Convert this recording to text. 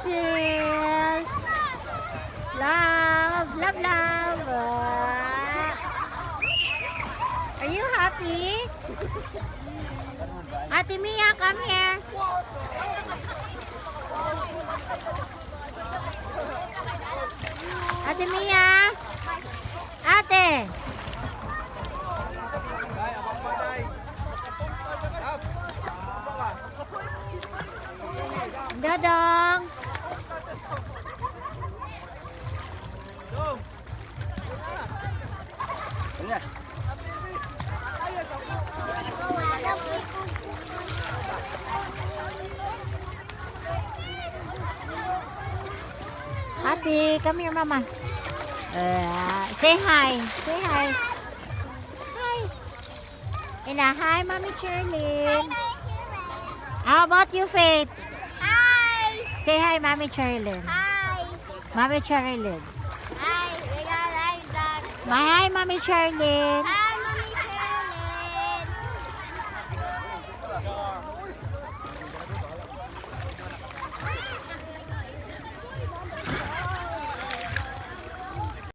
Basil. Love, love, love. Are you happy? Ate Mia, come here. Ate Mia. Ate. Dodong. Ate, come here, Mama. Say hi. Say hi. Hi. Ina, hi, Mommy Cherlyn. How about you, Faith? Hi! Say hi, Mommy Cherlyn. Hi! Mommy Cherlyn. Hi! We got like that. Hi, Mommy Cherlyn. Hi!